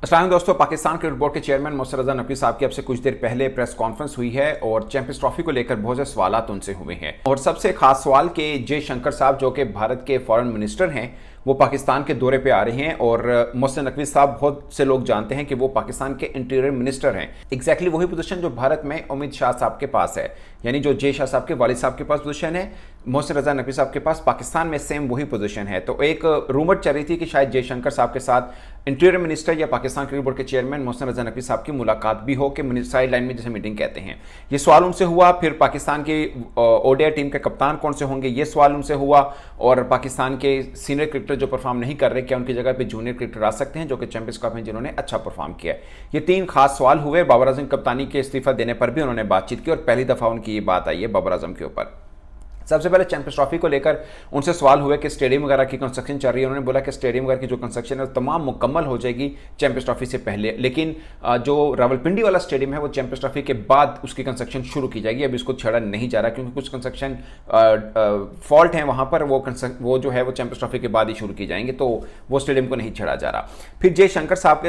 अस्सलाम दोस्तों, Pakistan cricket board के चेयरमैन मोहसिन रज़ा नकवी साहब की अब से कुछ देर पहले प्रेस कॉन्फ्रेंस हुई है और चैंपियंस ट्रॉफी को लेकर बहुत से सवाल उनसे हुए हैं। और सबसे खास सवाल के जयशंकर साहब जो कि भारत के फॉरेन मिनिस्टर हैं, वो पाकिस्तान के दौरे पे आ रहे हैं और मोहसिन नकवी साहब, बहुत से लोग जानते हैं कि वो पाकिस्तान के इंटीरियर मिनिस्टर हैं। एग्जैक्टली वही पोजीशन जो भारत में अमित शाह साहब के पास है, यानी जो जय शाह साहब के वालिद साहब के पास पोजीशन है, मोहसिन रज़ा नकवी साहब के पास पाकिस्तान में सेम वही पोजीशन है। तो एक रूमर चल रही थी कि शायद जयशंकर साहब के साथ इंटीरियर मिनिस्टर या पाकिस्तान क्रिकेट बोर्ड के चेयरमैन मोहसिन रज़ा नकवी साहब की मुलाकात भी हो, कि साइड लाइन में जैसे मीटिंग कहते हैं। ये सवाल उनसे हुआ। फिर पाकिस्तान की ओडीआई टीम के कप्तान कौन से होंगे, ये सवाल उनसे हुआ। और पाकिस्तान के सीनियर क्रिकेटर जो परफॉर्म नहीं कर रहे, क्या उनकी जगह पे जूनियर क्रिकेटर आ सकते हैं जो कि चैंपियंस कप में जिन्होंने अच्छा परफॉर्म किया है। ये तीन खास सवाल हुए। बाबर आजम कप्तानी के इस्तीफा देने पर भी उन्होंने बातचीत की और पहली दफा उनकी ये बात आई है बाबर आजम के ऊपर। सबसे पहले चैंपियंस ट्रॉफी को लेकर उनसे सवाल हुए कि स्टेडियम वगैरह की कंस्ट्रक्शन चल रही है। उन्होंने बोला कि स्टेडियम वगैरह की जो कंस्ट्रक्शन है तमाम मुकम्मल हो जाएगी चैंपियंस ट्रॉफी से पहले, लेकिन जो रावलपिंडी वाला स्टेडियम है वो चैंपियंस ट्रॉफी के बाद उसकी कंस्ट्रक्शन शुरू की जाएगी। अभी इसको छेड़ा नहीं जा रहा क्योंकि कुछ कंस्ट्रक्शन फॉल्ट हैं वहाँ पर, वो जो है वो चैंपियंस ट्रॉफी के बाद ही शुरू की जाएंगे, तो वो स्टेडियम को नहीं छेड़ा जा रहा। फिर जयशंकर साहब के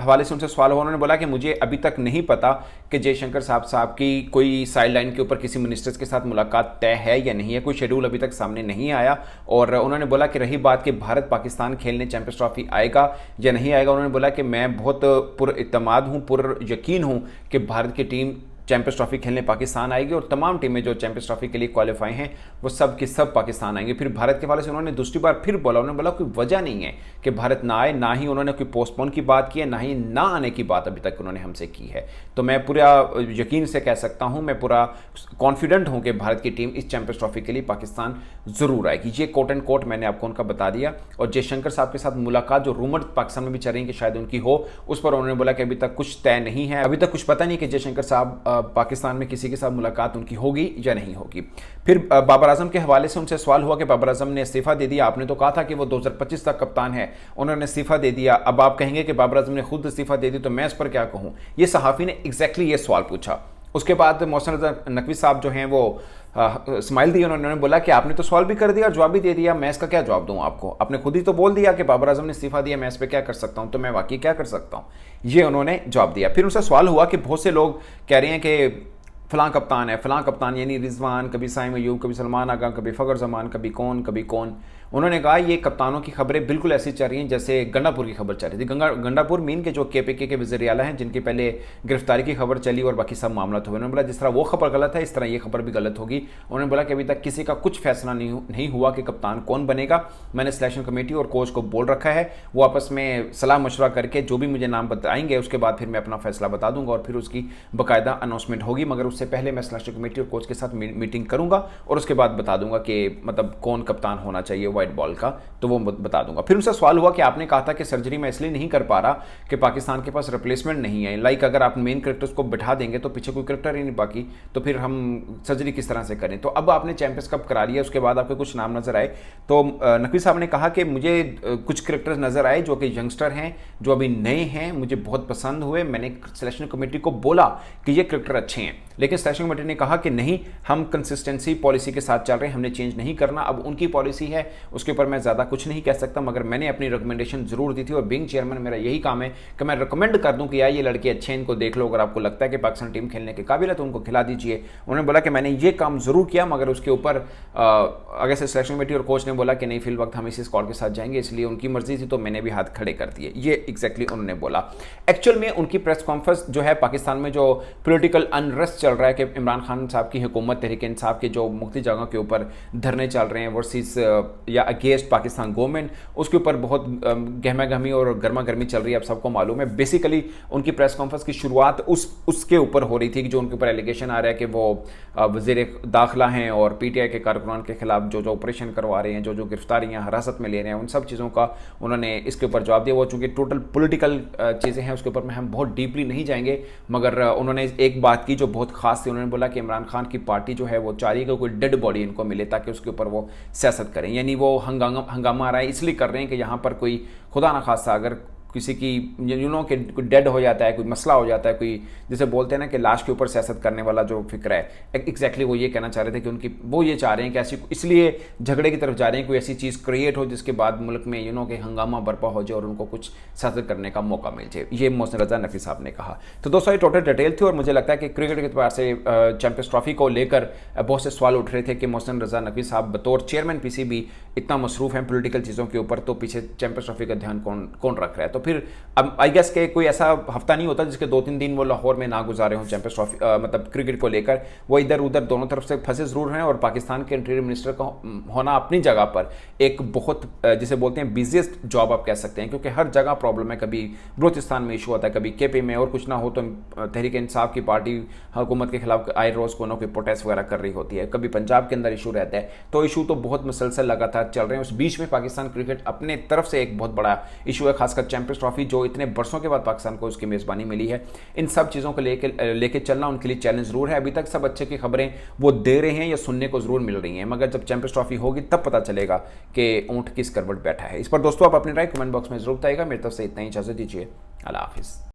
हवाले से उनसे सवाल हुआ। उन्होंने बोला कि मुझे अभी तक नहीं पता कि जयशंकर साहब की कोई साइड लाइन के ऊपर किसी मिनिस्टर्स के साथ मुलाकात तय है या नहीं है, कोई शेड्यूल अभी तक सामने नहीं आया। और उन्होंने बोला कि रही बात कि भारत पाकिस्तान खेलने चैंपियंस ट्रॉफी आएगा या नहीं आएगा, उन्होंने बोला कि मैं बहुत पुरइत्माद हूं, पुरयकीन हूं कि भारत की टीम चैंपियंस ट्रॉफी खेलने पाकिस्तान आएगी और तमाम टीमें जो चैंपियंस ट्रॉफी के लिए क्वालिफाई हैं वो सब की सब पाकिस्तान आएंगे। फिर भारत के हवाले से उन्होंने दूसरी बार फिर बोला, उन्होंने बोला कोई वजह नहीं है कि भारत ना आए, ना ही उन्होंने कोई पोस्टपोन की बात की है, ना ही ना आने की बात अभी तक उन्होंने हमसे की है। तो मैं पूरा यकीन से कह सकता हूं, मैं पूरा कॉन्फिडेंट हूं कि भारत की टीम इस चैंपियंस ट्रॉफी के लिए पाकिस्तान जरूर आएगी। ये कोट एंड कोट मैंने आपको उनका बता दिया। और जयशंकर साहब के साथ मुलाकात जो रूमर पाकिस्तान में भी चल रही है कि शायद उनकी हो, उस पर उन्होंने बोला कि अभी तक कुछ तय नहीं है, अभी तक कुछ पता नहीं कि जयशंकर साहब पाकिस्तान में किसी के साथ मुलाकात उनकी होगी या नहीं होगी। फिर बाबर आजम के हवाले से उनसे सवाल हुआ कि बाबर आजम ने इस्तीफा दे दिया, आपने तो कहा था कि वो 2025 तक कप्तान है, उन्होंने इस्तीफा दे दिया, अब आप कहेंगे कि बाबर आजम ने खुद इस्तीफा दे दी, तो मैं इस पर क्या कहूं। ये सहाफ़ी ने एग्जैक्टली ये सवाल पूछा। उसके बाद मोहसिन रज़ा नकवी साहब जो हैं वो स्माइल दी, उन्होंने बोला कि आपने तो सवाल भी कर दिया और जवाब भी दे दिया, मैं इसका क्या जवाब दूं आपको, आपने खुद ही तो बोल दिया कि बाबर आजम ने इस्तीफा दिया, मैं इस पर क्या कर सकता हूं, तो मैं वाकई क्या कर सकता हूं, ये उन्होंने जवाब दिया। फिर उनसे सवाल हुआ कि बहुत से लोग कह रहे हैं कि फलां कप्तान है, फलां कप्तान, यानी रिजवान, कभी साइम अयूब, कभी सलमान आगा, कभी फ़खर जमान, कभी कौन। उन्होंने कहा ये कप्तानों की खबरें बिल्कुल ऐसी चल रही हैं जैसे गंडापुर की खबर चल रही थी। गंडापुर मीन के जो केपीके के वज़ीर आला हैं, जिनकी पहले गिरफ्तारी की खबर चली और बाकी सब मामला हुए। उन्होंने बोला जिस तरह वो खबर गलत है, इस तरह ये खबर भी गलत होगी। उन्होंने बोला कि अभी तक किसी का कुछ फैसला नहीं हुआ कि कप्तान कौन बनेगा। मैंने सिलेक्शन कमेटी और कोच को बोल रखा है, वो आपस में सलाह मशवरा करके जो भी मुझे नाम बताएंगे उसके बाद फिर मैं अपना फैसला बता दूंगा और फिर उसकी बाकायदा अनाउंसमेंट होगी। मगर उससे पहले मैं सिलेक्शन कमेटी और कोच के साथ मीटिंग करूंगा और उसके बाद बता दूंगा कि मतलब कौन कप्तान होना चाहिए वाइट बॉल का, तो वो बता दूंगा। फिर उनसे सवाल हुआ कि आपने कहा था कि सर्जरी मैं इसलिए नहीं कर पा रहा कि पाकिस्तान के पास रिप्लेसमेंट नहीं है, लाइक अगर आप मेन क्रिकेटर्स को बिठा देंगे तो पीछे कोई क्रिकेटर ही नहीं बाकी, तो फिर हम सर्जरी किस तरह से करें। तो अब आपने चैंपियंस कप करा लिया, उसके बाद आपके कुछ नाम नजर आए, तो नकवी साहब ने कहा कि मुझे कुछ क्रिकेटर्स नजर आए जो कि यंगस्टर हैं, जो अभी नए हैं, मुझे बहुत पसंद हुए। मैंने सिलेक्शन कमेटी को बोला कि ये क्रिकेटर अच्छे हैं, लेकिन सिलेक्शन कमेटी ने कहा कि नहीं, हम कंसिस्टेंसी पॉलिसी के साथ चल रहे हैं, हमने चेंज नहीं करना। अब उनकी पॉलिसी है, उसके ऊपर मैं ज़्यादा कुछ नहीं कह सकता, मगर मैंने अपनी रिकमेंडेशन जरूर दी थी और बीइंग चेयरमैन मेरा यही काम है कि मैं रिकमेंड कर दूं कि यार ये लड़के अच्छे हैं, इनको देख लो, अगर आपको लगता है कि पाकिस्तान टीम खेलने के काबिल है तो उनको खिला दीजिए। उन्होंने बोला कि मैंने ये काम जरूर किया, मगर उसके ऊपर अगर से सिलेक्शन कमेटी और कोच ने बोला कि नहीं, फिल वक्त हम इसी स्क्वाड के साथ जाएंगे, इसलिए उनकी मर्जी थी तो मैंने भी हाथ खड़े कर दिए। ये एग्जैक्टली उन्होंने बोला। एक्चुअल में उनकी प्रेस कॉन्फ्रेंस जो है, पाकिस्तान में जो पोलिटिकल अनरेस्ट चल रहा है कि इमरान खान साहब की हुकूमत, तहरीक इंसाफ के जो मुख्तलिफ जगहों के ऊपर धरने चल रहे हैं वर्सेस या अगेंस्ट पाकिस्तान गवर्नमेंट, उसके ऊपर बहुत गहमा गहमी और गर्मा गर्मी चल रही है, आप सबको मालूम है। बेसिकली उनकी प्रेस कॉन्फ्रेंस की शुरुआत उसके ऊपर हो रही थी कि जो उनके ऊपर एलिगेशन आ रहा है कि वो वज़ीर दाखिला हैं और पीटीआई के कारकुनान के खिलाफ जो ऑपरेशन करवा रहे हैं, जो गिरफ्तारियां हिरासत में ले रहे हैं, उन सब चीज़ों का उन्होंने इसके ऊपर जवाब दिया। वो चूँकि टोटल पोलिटिकल चीज़ें हैं, उसके ऊपर में हम बहुत डीपली नहीं जाएंगे, मगर उन्होंने एक बात की जो बहुत खास थी। उन्होंने बोला कि इमरान खान की पार्टी जो है वो चाह रही है कि कोई डेड बॉडी इनको मिले ताकि उसके ऊपर वो सियासत करें, यानी वो हंगामा आ रहा है इसलिए कर रहे हैं कि यहाँ पर कोई खुदा न खास्ता अगर किसी की कि कोई डेड हो जाता है, कोई मसला हो जाता है, कोई जैसे बोलते हैं ना कि लाश के ऊपर सियासत करने वाला जो फिक्र है, एग्जैक्टली वो ये कहना चाह रहे थे कि उनकी वो ये चाह रहे हैं कि ऐसी, इसलिए झगड़े की तरफ जा रहे हैं, कोई ऐसी चीज़ क्रिएट हो जिसके बाद मुल्क में कि हंगामा बर्पा हो जाए और उनको कुछ सियासत करने का मौका मिल जाए। ये मोहसिन रजा नकवी साहब ने कहा। तो दोस्तों ये टोटल डिटेल थी और मुझे लगता है कि क्रिकेट के एतबार से चैंपियंस ट्रॉफी को लेकर बहुत से सवाल उठ रहे थे कि मोहसिन रजा नकवी साहब बतौर चेयरमैन पीसीबी इतना मसरूफ हैं पॉलिटिकल चीज़ों के ऊपर, तो पीछे चैंपियंस ट्रॉफी का ध्यान कौन रख रहा है। तो फिर अब आई गेस के कोई ऐसा हफ्ता नहीं होता जिसके 2-3 दिन वो लाहौर में ना गुजारे हों चैंपियंस ट्रॉफी मतलब क्रिकेट को लेकर। वो इधर उधर दोनों तरफ से फंसे जरूर हैं और पाकिस्तान के इंटीरियर मिनिस्टर का होना अपनी जगह पर एक बहुत जिसे बोलते हैं बिजिएस्ट जॉब आप कह सकते हैं, क्योंकि हर जगह प्रॉब्लम है। कभी बलूचिस्तान में इशू आता है, कभी केपी में, और कुछ ना हो तो तहरीक इंसाफ की पार्टी हुकूमत के खिलाफ आए रोज़ को कोई प्रोटेस्ट वगैरह कर रही होती है, कभी पंजाब के अंदर इशू रहता है। तो इशू तो बहुत मुसलसल लगातार चल रहे हैं। उस बीच में पाकिस्तान क्रिकेट अपने तरफ से एक बहुत बड़ा इशू है, खासकर चैंपियंस ट्रॉफी जो इतने बरसों के बाद पाकिस्तान को उसकी मेज़बानी मिली है। इन सब चीज़ों को लेके चलना उनके लिए चैलेंज जरूर है। अभी तक सब अच्छे की खबरें वो दे रहे हैं या सुनने को जरूर मिल रही हैं, मगर जब चैंपियंस ट्रॉफी होगी तब पता चलेगा कि ऊंट किस करवट बैठा है। इस पर दोस्तों आप अपनी राय कमेंट बॉक्स में जरूर बताइएगा। मेरी तरफ से इतना ही, इजाजत दीजिए, अल्लाह हाफिज़।